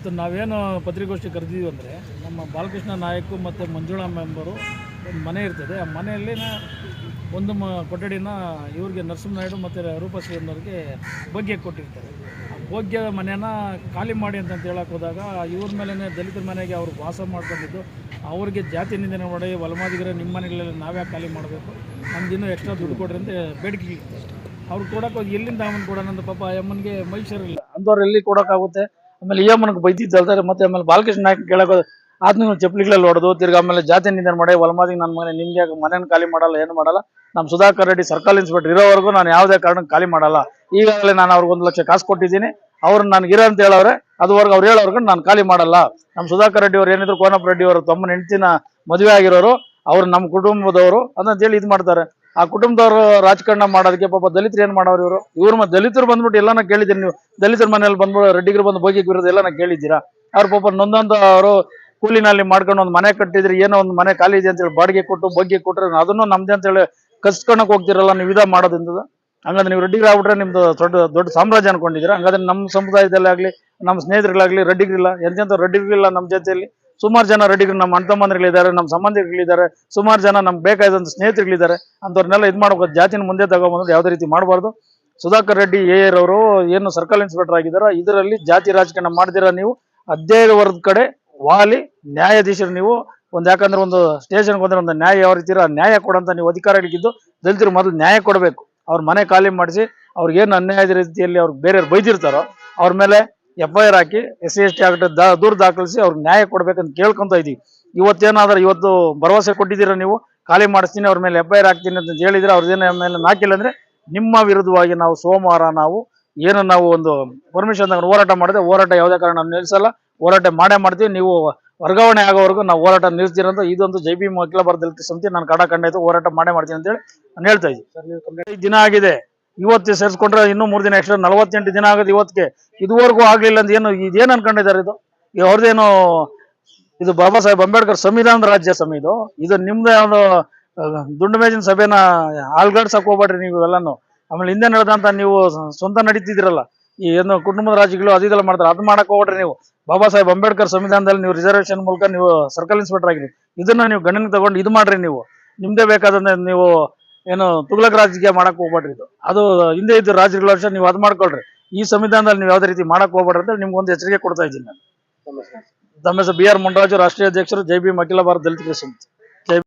ಇವತ್ತು ನಾವೇನು ಪತ್ರಿಕಾಗೋಷ್ಠಿ ಕರೆದಿದ್ದೀವಿ ಅಂದರೆ ನಮ್ಮ ಬಾಲಕೃಷ್ಣ ನಾಯಕ್ ಮತ್ತು ಮಂಜುಳಾ ಮೆಂಬರು ಒಂದು ಮನೆ ಇರ್ತದೆ. ಆ ಮನೆಯಲ್ಲಿ ಒಂದು ಕೊಠಡಿನ ಇವ್ರಿಗೆ ನರಸಿಂಹನಾಯ್ಡು ಮತ್ತು ರೂಪಶ್ರೀ ಅನ್ನೋರಿಗೆ ಭೋಗ್ಯ ಕೊಟ್ಟಿರ್ತಾರೆ. ಆ ಭೋಗ್ಯ ಮನೆನ ಖಾಲಿ ಮಾಡಿ ಅಂತ ಹೇಳಕ್ಕೆ ಹೋದಾಗ ಇವ್ರ ಮೇಲೆ ದಲಿತರ ಮನೆಗೆ ಅವ್ರು ವಾಸ ಮಾಡ್ಕೊಂಡಿದ್ದು ಅವ್ರಿಗೆ ಜಾತಿ ನಿಂದನೆ ಮಾಡಿ ವಲಮಾದಿಗರ ನಿಮ್ಮ ಮನೆಗಳಲ್ಲಿ ನಾವ್ಯಾಕೆ ಖಾಲಿ ಮಾಡಬೇಕು, ನಮ್ದಿನ್ನೂ ಎಕ್ಸ್ಟ್ರಾ ದುಡ್ಡು ಕೊಡ್ರಿ ಅಂತ ಬೇಡಿಕೆ ಇರ್ತದೆ. ಅವ್ರು ಕೊಡೋಕೆ ಹೋಗಿ ಎಲ್ಲಿಂದ ಅಮ್ಮನ ಕೊಡೋಣಂತ ಪಾಪ ಅಮ್ಮನಿಗೆ ಮೈಸೂರಿಲ್ಲ ಅಂಥವ್ರು ಎಲ್ಲಿ ಕೊಡೋಕ್ಕಾಗುತ್ತೆ. ಆಮೇಲೆ ಈ ಅಮ್ಮನಿಗೆ ಬೈದಿದ್ದಲ್ತಾರೆ. ಮತ್ತೆ ಆಮೇಲೆ ಬಾಲಕೃಷ್ಣ ನಾಯಕ್ ಕೇಳೋಕೆ ಆದ್ನೂ ಚಪ್ಪಲಿಗಳಲ್ಲಿ ಹೊಡೆದು ತಿರ್ಗಿ ಆಮೇಲೆ ಜಾತಿ ನಿಂದನೆ ಮಾಡಿ ವಲಮಾದಿಗೆ ನನ್ನ ಮನೆ ನಿಮ್ಗೆ ಮನೇನ ಖಾಲಿ ಮಾಡಲ್ಲ, ಏನು ಮಾಡಲ್ಲ, ನಮ್ಮ ಸುಧಾಕರ್ ರೆಡ್ಡಿ ಸರ್ಕಲ್ ಇನ್ಸ್ಪೆಕ್ಟರ್ ಇರೋವರೆಗೂ ನಾನು ಯಾವುದೇ ಕಾರಣಕ್ಕೆ ಖಾಲಿ ಮಾಡಲ್ಲ. ಈಗಾಗಲೇ ನಾನು ಅವ್ರಿಗೆ 1 ಲಕ್ಷ ಕಾಸು ಕೊಟ್ಟಿದ್ದೀನಿ, ಅವ್ರನ್ನ ನನಗೆ ಇರೋ ಅಂತ ಹೇಳವ್ರೆ, ಅದುವರೆಗೂ ಅವ್ರು ಹೇಳೋರ್ಗು ನಾನು ಖಾಲಿ ಮಾಡಲ್ಲ. ನಮ್ಮ ಸುಧಾಕರ್ ರೆಡ್ಡಿ ಅವ್ರು ಏನಿದ್ರು ಕೋನಪ್ಪ ರೆಡ್ಡಿ ಅವರು ತಮ್ಮನ ಹೆಂಡತಿನ ಮದುವೆ ಆಗಿರೋರು, ಅವ್ರು ನಮ್ಮ ಕುಟುಂಬದವರು ಅಂತೇಳಿ ಇದು ಮಾಡ್ತಾರೆ. ಆ ಕುಟುಂಬದವರು ರಾಜಕಾರಣ ಮಾಡೋದಕ್ಕೆ ಪಾಪ ದಲಿತರು ಏನು ಮಾಡೋರು ಇವ್ರು ದಲಿತರು ಬಂದ್ಬಿಟ್ಟು ಎಲ್ಲಾನ ಕೇಳಿದ್ದೀರಿ ನೀವು, ದಲಿತರ ಮನೇಲಿ ಬಂದ್ಬಿಟ್ಟು ರೆಡ್ಡಿಗರು ಬಂದು ಭೋಗ್ಯಕ್ಕೆ ವಿರೋಧ ಎಲ್ಲಾನ ಕೇಳಿದ್ದೀರಾ? ಅವ್ರು ಪಾಪ ನೊಂದಂತ ಅವರು ಕೂಲಿನಲ್ಲಿ ಮಾಡ್ಕೊಂಡು ಒಂದು ಮನೆ ಕಟ್ಟಿದ್ರಿ, ಏನೋ ಒಂದು ಮನೆ ಖಾಲಿ ಇದೆ ಅಂತೇಳಿ ಬಾಡಿಗೆ ಕೊಟ್ಟು ಭೋಗ್ಯ ಕೊಟ್ಟರೆ ಅದನ್ನು ನಮ್ದೇ ಅಂತೇಳಿ ಕಸ್ಕೊಳಕ್ ಹೋಗ್ತಿರಲ್ಲ ನೀವು. ಇದ ಮಾಡೋದ್ರಿಂದ ಹಂಗಂದ್ರೆ ನೀವು ರೆಡ್ಡಿಗರು ಆಗ್ಬಿಟ್ರೆ ನಿಮ್ದು ದೊಡ್ಡ ಸಾಮ್ರಾಜ್ಯ ಅನ್ಕೊಂಡಿದ್ದೀರಾ. ಹಂಗಾದ್ರೆ ನಮ್ಮ ಸಮುದಾಯದಲ್ಲಿ ಆಗಲಿ ನಮ್ಮ ಸ್ನೇಹಿತರುಗಳಾಗಲಿ ರೆಡ್ಡಿಗರಿಲ್ಲ, ಎಂತೆಂಥ ರೆಡ್ಡಿಗರಿಲ್ಲ ನಮ್ಮ ಜೊತೆಯಲ್ಲಿ. ಸುಮಾರು ಜನ ರೆಡ್ಡಿಗರು ನಮ್ಮ ಅಣ್ಣ ತಮ್ಮಂದಿಗಳಿದ್ದಾರೆ, ನಮ್ಮ ಸಂಬಂಧಿಗಳಿದ್ದಾರೆ, ಸುಮಾರು ಜನ ನಮ್ಗೆ ಬೇಕಾದಂಥ ಸ್ನೇಹಿತರುಗಳಿದ್ದಾರೆ. ಅಂಥವ್ರನ್ನೆಲ್ಲ ಇದು ಮಾಡ್ಬೇಕು, ಜಾತಿನ ಮುಂದೆ ತಗೊಂಬಂದ್ರೆ ಯಾವುದೇ ರೀತಿ ಮಾಡಬಾರ್ದು. ಸುಧಾಕರ್ ರೆಡ್ಡಿ AR ಅವರು ಏನು ಸರ್ಕಲ್ ಇನ್ಸ್ಪೆಕ್ಟರ್ ಆಗಿದ್ದಾರೋ ಇದರಲ್ಲಿ ಜಾತಿ ರಾಜಕಾರಣ ಮಾಡ್ದಿರ ನೀವು ಅಧ್ಯಯನ ವರ್ಗದ ಕಡೆ ವಾಲಿ ನ್ಯಾಯಾಧೀಶರು ನೀವು. ಯಾಕಂದ್ರೆ ಒಂದು ಸ್ಟೇಷನ್ಗೆ ಹೋದ್ರೆ ಒಂದು ನ್ಯಾಯ ಯಾವ ರೀತಿ ನ್ಯಾಯ ಕೊಡಂತ ನೀವು ಅಧಿಕಾರಿಗಳಿದ್ದು ದಲಿತರು ಮೊದಲು ನ್ಯಾಯ ಕೊಡಬೇಕು. ಅವ್ರ ಮನೆ ಖಾಲಿ ಮಾಡಿಸಿ ಅವ್ರಿಗೇನು ಅನ್ಯಾಯದ ರೀತಿಯಲ್ಲಿ ಅವ್ರಿಗೆ ಬೇರೆಯವ್ರು ಬೈದಿರ್ತಾರೋ ಅವ್ರ ಮೇಲೆ FIR ಹಾಕಿ SC/ST ಆಕ್ಟ್ ದೂರು ದಾಖಲಿಸಿ ಅವ್ರಿಗೆ ನ್ಯಾಯ ಕೊಡ್ಬೇಕಂತ ಕೇಳ್ಕೊಂತ ಇದೀವಿ. ಇವತ್ತೇನಾದ್ರೆ ಇವತ್ತು ಭರವಸೆ ಕೊಟ್ಟಿದ್ದೀರಾ ನೀವು ಖಾಲಿ ಮಾಡಿಸ್ತೀನಿ, ಅವ್ರ ಮೇಲೆ FIR ಹಾಕ್ತೀನಿ ಅಂತ ಹೇಳಿದ್ರೆ ಅವ್ರದ್ದೇನ ಮೇಲೆ ನಾಕಿಲ್ಲ ಅಂದ್ರೆ ನಿಮ್ಮ ವಿರುದ್ಧವಾಗಿ ನಾವು ಸೋಮವಾರ ನಾವು ಒಂದು ಪರ್ಮಿಷನ್ ಹೋರಾಟ ಮಾಡಿದ್ರೆ ಹೋರಾಟ ಯಾವುದೇ ಕಾರಣ ನಿಲ್ಲಿಸಲ್ಲ, ಹೋರಾಟ ಮಾಡೇ ಮಾಡ್ತೀವಿ. ನೀವು ವರ್ಗಾವಣೆ ಆಗೋವರೆಗೂ ನಾವು ಹೋರಾಟ ನಿಲ್ಲಿಸ್ತೀರ ಅಂತ ಇದೊಂದು ಜೈ ಭೀಮ್ ಅಖಿಲ ಭಾರತ ದಲಿತ ಸಮಿತಿ ನಾನು ಖಂಡಿತ ಹೋರಾಟ ಮಾಡೇ ಮಾಡ್ತೀನಿ ಅಂತೇಳಿ ನಾನು ಹೇಳ್ತಾ ಇದ್ದೀನಿ. 5 ದಿನ ಆಗಿದೆ, ಇವತ್ತು ಸೇರಿಸ್ಕೊಂಡ್ರೆ ಇನ್ನೂ 3 ದಿನ ಎಕ್ಸ್ಟ್ರಾ 48 ದಿನ ಆಗೋದು ಇವತ್ತಿಗೆ. ಇದುವರೆಗೂ ಆಗ್ಲಿಲ್ಲ ಅಂತ ಇದೇನು ಅನ್ಕೊಂಡಿದ್ದಾರೆ? ಇದು ಅವ್ರದ್ದೇನು ಇದು ಬಾಬಾ ಸಾಹೇಬ್ ಅಂಬೇಡ್ಕರ್ ಸಂವಿಧಾನದ ರಾಜ್ಯ ಇದು ನಿಮ್ದು ಯಾವ್ದು ದುಂಡು ಮೇಜಿನ ಸಭೆನ ಆಲ್ಗಾಡ್ಸಕ್ ಹೋಗ್ಬೇಡ್ರಿ ನೀವು ಎಲ್ಲಾನು. ಆಮೇಲೆ ಹಿಂದೆ ನಡೆದಂತ ನೀವು ಸ್ವಂತ ನಡೀತಿದಿರಲ್ಲ, ಈ ಏನು ಕುಟುಂಬದ ರಾಜ್ಯಗಳು ಅದೆಲ್ಲ ಮಾಡ್ತಾರೆ, ಅದು ಮಾಡಕ್ ಹೋಗ್ಬೇಡ್ರಿ ನೀವು. ಬಾಬಾ ಸಾಹೇಬ್ ಅಂಬೇಡ್ಕರ್ ಸಂವಿಧಾನದಲ್ಲಿ ನೀವು ರಿಸರ್ವೇಶನ್ ಮೂಲಕ ನೀವು ಸರ್ಕಲ್ ಇನ್ಸ್ಪೆಕ್ಟರ್ ಆಗಿರಿ, ಇದನ್ನ ನೀವು ಗಣನೆಗೆ ತಗೊಂಡು ಇದು ಮಾಡ್ರಿ. ನೀವು ನಿಮ್ದೇ ಬೇಕಾದಂತೆ ನೀವು ಏನು ತುಗ್ಲಕ್ ರಾಜಕೀಯ ಮಾಡಕ್ ಹೋಗ್ಬೇಡ್ರಿ. ಅದು ಹಿಂದೆ ಇದ್ದ ರಾಜ್ಯಗಳ ವರ್ಷ ನೀವು ಅದು ಮಾಡ್ಕೊಳ್ರಿ. ಈ ಸಂವಿಧಾನದಲ್ಲಿ ನೀವು ಯಾವುದೇ ರೀತಿ ಮಾಡಕ್ ಹೋಗ್ಬೇಡ್ರಿ ಅಂತ ನಿಮ್ಗೊಂದು ಎಚ್ಚರಿಕೆ ಕೊಡ್ತಾ ಇದ್ದೀನಿ ನಾನು. ತಮ್ಮ ಹೆಸರು BR ಮುನ್ರಾಜು, ರಾಷ್ಟ್ರೀಯ ಅಧ್ಯಕ್ಷರು, ಜೈ ಭೀಮ್ ಅಖಿಲ ಭಾರತ ದಲಿತ ಸಮಿತಿ.